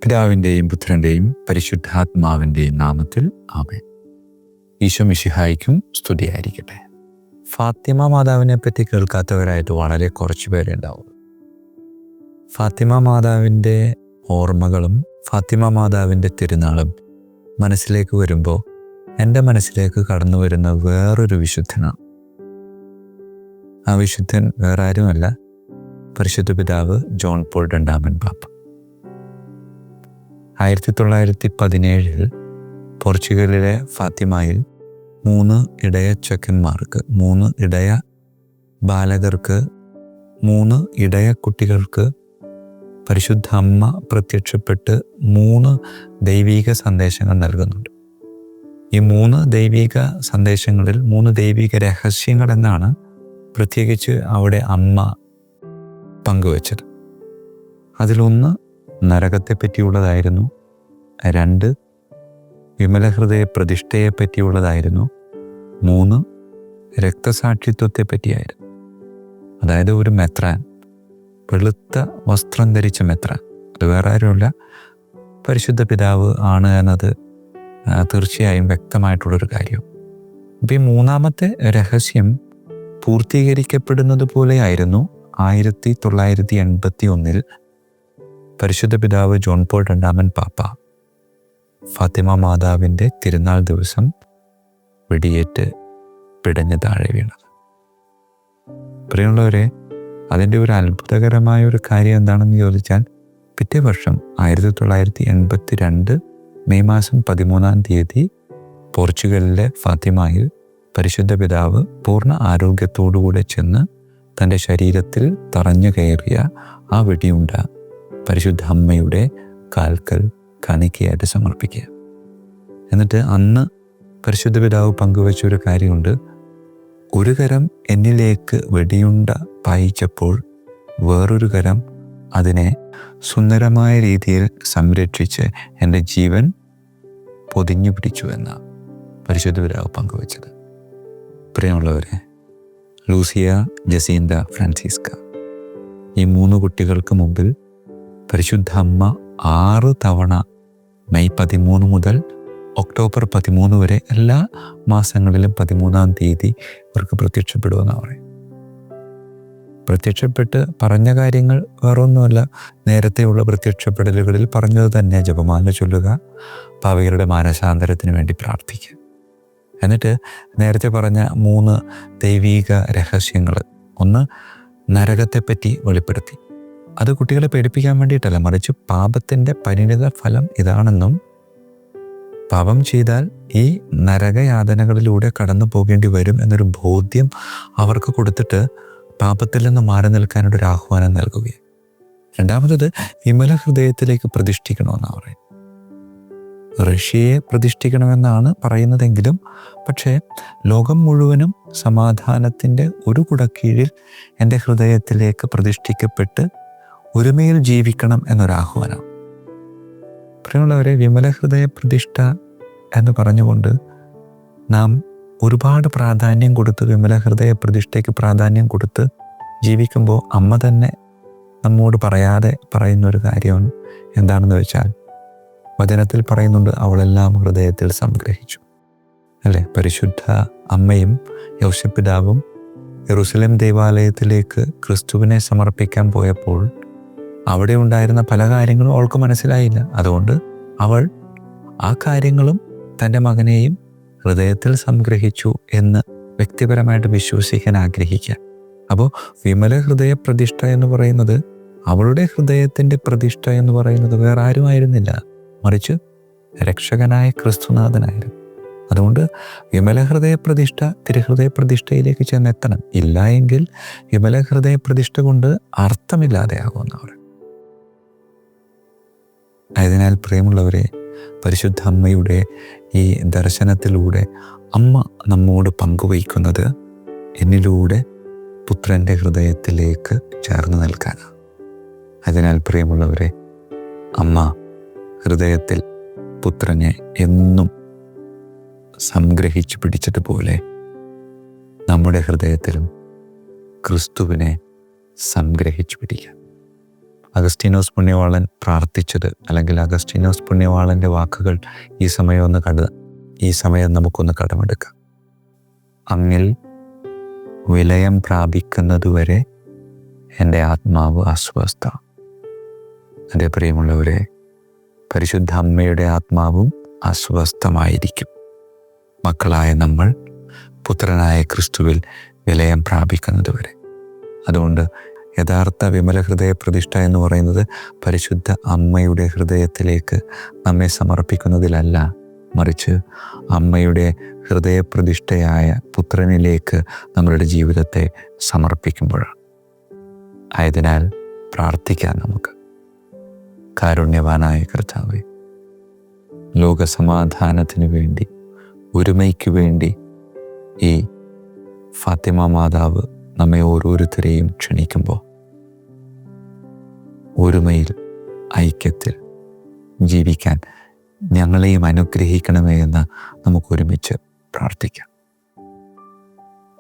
പിതാവിൻ്റെയും പുത്രൻ്റെയും പരിശുദ്ധാത്മാവിൻ്റെയും നാമത്തിൽ ആമേൻ. ഈശോ മിശിഹായ്ക്കും സ്തുതിയായിരിക്കട്ടെ. ഫാത്തിമ മാതാവിനെ പറ്റി കേൾക്കാത്തവരായിട്ട് വളരെ കുറച്ച് പേരെ ഉണ്ടാവും. ഫാത്തിമ മാതാവിൻ്റെ ഓർമ്മകളും ഫാത്തിമ മാതാവിൻ്റെ തിരുനാളും മനസ്സിലേക്ക് വരുമ്പോൾ എൻ്റെ മനസ്സിലേക്ക് കടന്നു വരുന്ന വേറൊരു വിശുദ്ധനാണ്. ആ വിശുദ്ധൻ വേറെ ആരുമല്ല, പരിശുദ്ധ പിതാവ് ജോൺ പോൾ രണ്ടാമൻ പാപ്പ. 1917 പോർച്ചുഗലിലെ ഫാത്തിമയിൽ 3 ഇടയ ചെക്കന്മാർക്ക്, 3 ഇടയ ബാലകർക്ക്, 3 ഇടയ കുട്ടികൾക്ക് പരിശുദ്ധ അമ്മ പ്രത്യക്ഷപ്പെട്ട് 3 ദൈവിക സന്ദേശങ്ങൾ നൽകുന്നുണ്ട്. ഈ 3 ദൈവിക സന്ദേശങ്ങളിൽ 3 ദൈവിക രഹസ്യങ്ങൾ എന്നാണ് പ്രത്യേകിച്ച് അവിടെ അമ്മ പങ്കുവച്ചത്. അതിലൊന്ന് നരകത്തെ പറ്റിയുള്ളതായിരുന്നു, 2 വിമലഹൃദയ പ്രതിഷ്ഠയെ പറ്റിയുള്ളതായിരുന്നു, 3 രക്തസാക്ഷിത്വത്തെ പറ്റിയായിരുന്നു. അതായത് ഒരു മെത്രാൻ, വെളുത്ത വസ്ത്രം ധരിച്ച മെത്രാൻ, അത് വേറെ ആരുമല്ല, പരിശുദ്ധ പിതാവ് ആണ് എന്നത് തീർച്ചയായും വ്യക്തമായിട്ടുള്ളൊരു കാര്യം. അപ്പം ഈ 3ാമത്തെ രഹസ്യം പൂർത്തീകരിക്കപ്പെടുന്നത് പോലെയായിരുന്നു 1981 പരിശുദ്ധ പിതാവ് ജോൺ പോൾ രണ്ടാമൻ പാപ്പ ഫാത്തിമ മാതാവിൻ്റെ തിരുനാൾ ദിവസം വെടിയേറ്റ് പിടഞ്ഞ് താഴെ വീണത്. പ്രിയമുള്ളവരെ, അതിൻ്റെ ഒരു അത്ഭുതകരമായ ഒരു കാര്യം എന്താണെന്ന് ചോദിച്ചാൽ, പിറ്റേ വർഷം 1982 മെയ് മാസം 13 പോർച്ചുഗലിലെ ഫാത്തിമയിൽ പരിശുദ്ധ പിതാവ് പൂർണ്ണ ആരോഗ്യത്തോടുകൂടെ ചെന്ന് തൻ്റെ ശരീരത്തിൽ തറഞ്ഞു കയറിയ ആ വെടിയുണ്ട പരിശുദ്ധ അമ്മയുടെ കാൽക്കൽ കാണിക്കയായിട്ട് സമർപ്പിക്കുക. എന്നിട്ട് അന്ന് പരിശുദ്ധ പിതാവ് പങ്കുവച്ച ഒരു കാര്യമുണ്ട്. ഒരു കരം എന്നിലേക്ക് വെടിയുണ്ട പായിച്ചപ്പോൾ വേറൊരു കരം അതിനെ സുന്ദരമായ രീതിയിൽ സംരക്ഷിച്ച് എൻ്റെ ജീവൻ പൊതിഞ്ഞു പിടിച്ചു എന്നാണ് പരിശുദ്ധ പിതാവ് പങ്കുവച്ചത്. പ്രിയമുള്ളവരെ, ലൂസിയ, ജസീന്ത, ഫ്രാൻസിസ്ക, ഈ 3 കുട്ടികൾക്ക് മുമ്പിൽ പരിശുദ്ധ അമ്മ 6 തവണ മെയ് 13 മുതൽ ഒക്ടോബർ 13 വരെ എല്ലാ മാസങ്ങളിലും 13-ാം തീയതി ഇവർക്ക് പ്രത്യക്ഷപ്പെടുമെന്നാണ് പറയും. പ്രത്യക്ഷപ്പെട്ട് പറഞ്ഞ കാര്യങ്ങൾ വേറൊന്നുമല്ല, നേരത്തെയുള്ള പ്രത്യക്ഷപ്പെടലുകളിൽ പറഞ്ഞത് തന്നെ: ജപമാല ചൊല്ലുക, പാപികളുടെ മാനസാന്തരത്തിന് വേണ്ടി പ്രാർത്ഥിക്കുക. എന്നിട്ട് നേരത്തെ പറഞ്ഞ 3 ദൈവീക രഹസ്യങ്ങൾ, ഒന്ന് നരകത്തെപ്പറ്റി വെളിപ്പെടുത്തി. അത് കുട്ടികളെ പേടിപ്പിക്കാൻ വേണ്ടിയിട്ടല്ല, മറിച്ച് പാപത്തിൻ്റെ പരിണിത ഫലം ഇതാണെന്നും പാപം ചെയ്താൽ ഈ നരകയാതനകളിലൂടെ കടന്നു പോകേണ്ടി വരും എന്നൊരു ബോധ്യം അവർക്ക് കൊടുത്തിട്ട് പാപത്തിൽ നിന്ന് മാറി നിൽക്കാനൊരു ആഹ്വാനം നൽകുകയാണ്. രണ്ടാമത്തത് വിമല ഹൃദയത്തിലേക്ക് പ്രതിഷ്ഠിക്കണമെന്നാണ് പറയുന്നത്. റഷ്യയെ പ്രതിഷ്ഠിക്കണമെന്നാണ് പറയുന്നതെങ്കിലും പക്ഷേ ലോകം മുഴുവനും സമാധാനത്തിൻ്റെ ഒരു കുടക്കീഴിൽ എൻ്റെ ഹൃദയത്തിലേക്ക് പ്രതിഷ്ഠിക്കപ്പെട്ട് ഒരുമയിൽ ജീവിക്കണം എന്നൊരാഹ്വാനം. പ്രിയമുള്ളവരെ, വിമല ഹൃദയ പ്രതിഷ്ഠ എന്ന് പറഞ്ഞുകൊണ്ട് നാം ഒരുപാട് പ്രാധാന്യം കൊടുത്ത്, വിമല ഹൃദയ പ്രതിഷ്ഠയ്ക്ക് പ്രാധാന്യം കൊടുത്ത് ജീവിക്കുമ്പോൾ അമ്മ തന്നെ നമ്മോട് പറയാതെ പറയുന്നൊരു കാര്യം എന്താണെന്ന് വെച്ചാൽ, വചനത്തിൽ പറയുന്നുണ്ട്, അവളെല്ലാം ഹൃദയത്തിൽ സംഗ്രഹിച്ചു. അല്ലേ? പരിശുദ്ധ അമ്മയും യോസേപ്പിതാവും യെരൂശലേം ദേവാലയത്തിലേക്ക് ക്രിസ്തുവിനെ സമർപ്പിക്കാൻ പോയപ്പോൾ അവിടെ ഉണ്ടായിരുന്ന പല കാര്യങ്ങളും അവൾക്ക് മനസ്സിലായില്ല. അതുകൊണ്ട് അവൾ ആ കാര്യങ്ങളും തൻ്റെ മകനെയും ഹൃദയത്തിൽ സംഗ്രഹിച്ചു എന്ന് വ്യക്തിപരമായിട്ട് വിശ്വസിക്കാൻ ആഗ്രഹിക്കുക. അപ്പോൾ വിമല ഹൃദയ പ്രതിഷ്ഠ എന്ന് പറയുന്നത്, അവളുടെ ഹൃദയത്തിൻ്റെ പ്രതിഷ്ഠ എന്ന് പറയുന്നത് വേറെ ആരുമായിരുന്നില്ല, മറിച്ച് രക്ഷകനായ ക്രിസ്തുനാഥനായിരുന്നു. അതുകൊണ്ട് വിമല ഹൃദയ പ്രതിഷ്ഠ തിരുഹൃദയ പ്രതിഷ്ഠയിലേക്ക് ചെന്നെത്തണം. ഇല്ല എങ്കിൽ വിമല ഹൃദയ പ്രതിഷ്ഠ കൊണ്ട് അർത്ഥമില്ലാതെയാകുമെന്നവർ. ആയതിനാൽ പ്രിയമുള്ളവരെ, പരിശുദ്ധ അമ്മയുടെ ഈ ദർശനത്തിലൂടെ അമ്മ നമ്മോട് പങ്കുവയ്ക്കുന്നത് എന്നിലൂടെ പുത്രൻ്റെ ഹൃദയത്തിലേക്ക് ചേർന്ന് നിൽക്കാനാണ്. അതിനാൽ പ്രിയമുള്ളവരെ, അമ്മ ഹൃദയത്തിൽ പുത്രനെ എന്നും സംഗ്രഹിച്ചു പിടിച്ചതുപോലെ നമ്മുടെ ഹൃദയത്തിലും ക്രിസ്തുവിനെ സംഗ്രഹിച്ചു പിടിക്കുക. അഗസ്റ്റീനോസ് പുണ്യവാളൻ പ്രാർത്ഥിച്ചത്, അല്ലെങ്കിൽ അഗസ്റ്റീനോസ് പുണ്യവാളൻ്റെ വാക്കുകൾ ഈ സമയം നമുക്കൊന്ന് കടമെടുക്കാം. അങ്ങിൽ വിലയം പ്രാപിക്കുന്നതുവരെ എൻ്റെ ആത്മാവ് അസ്വസ്ഥ. എൻ്റെ പ്രിയമുള്ളവരെ, പരിശുദ്ധ അമ്മയുടെ ആത്മാവും അസ്വസ്ഥമായിരിക്കും മക്കളായ നമ്മൾ പുത്രനായ ക്രിസ്തുവിൽ വിലയം പ്രാപിക്കുന്നതുവരെ. അതുകൊണ്ട് യഥാർത്ഥ വിമല ഹൃദയ പ്രതിഷ്ഠ എന്ന് പറയുന്നത് പരിശുദ്ധ അമ്മയുടെ ഹൃദയത്തിലേക്ക് നമ്മെ സമർപ്പിക്കുന്നതിലല്ല, മറിച്ച് അമ്മയുടെ ഹൃദയപ്രതിഷ്ഠയായ പുത്രനിലേക്ക് നമ്മളുടെ ജീവിതത്തെ സമർപ്പിക്കുമ്പോഴാണ്. ആയതിനാൽ പ്രാർത്ഥിക്കാൻ നമുക്ക്. കാരുണ്യവാനായ കർത്താവേ, ലോകസമാധാനത്തിന് വേണ്ടി, ഒരുമയ്ക്ക് വേണ്ടി ഈ ഫാത്തിമ മാതാവ് നമ്മെ ഓരോരുത്തരെയും ക്ഷണിക്കുമ്പോൾ ഒരുമയിൽ, ഐക്യത്തിൽ ജീവിക്കാൻ ഞങ്ങളെയും അനുഗ്രഹിക്കണമേ എന്ന് നമുക്കൊരുമിച്ച് പ്രാർത്ഥിക്കാം.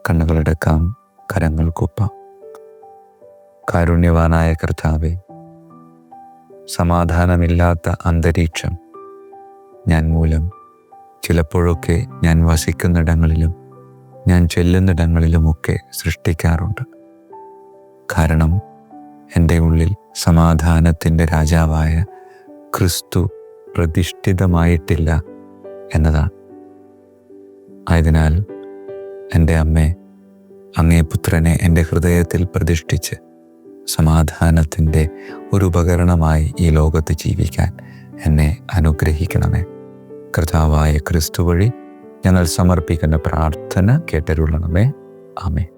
കണ്ണുകളടക്കാം, കരങ്ങൾ കൂപ്പാം. കാരുണ്യവാനായ കർത്താവേ, സമാധാനമില്ലാത്ത അന്തരീക്ഷം ഞാൻ മൂലം ചിലപ്പോഴൊക്കെ ഞാൻ വസിക്കുന്നിടങ്ങളിലും ഞാൻ ചെല്ലുന്നിടങ്ങളിലുമൊക്കെ സൃഷ്ടിക്കാറുണ്ട്. കാരണം എൻ്റെ ഉള്ളിൽ സമാധാനത്തിൻ്റെ രാജാവായ ക്രിസ്തു പ്രതിഷ്ഠിതമായിട്ടില്ല എന്നതാണ്. ആയതിനാൽ എൻ്റെ അമ്മേ, അങ്ങേ പുത്രനെ എൻ്റെ ഹൃദയത്തിൽ പ്രതിഷ്ഠിച്ച് സമാധാനത്തിൻ്റെ ഒരു ഉപകരണമായി ഈ ലോകത്ത് ജീവിക്കാൻ എന്നെ അനുഗ്രഹിക്കണമേ. കർത്താവായ ക്രിസ്തു വഴി ഞങ്ങൾ സമർപ്പിക്കുന്ന പ്രാർത്ഥന കേട്ടരുളണമേ. ആമേൻ.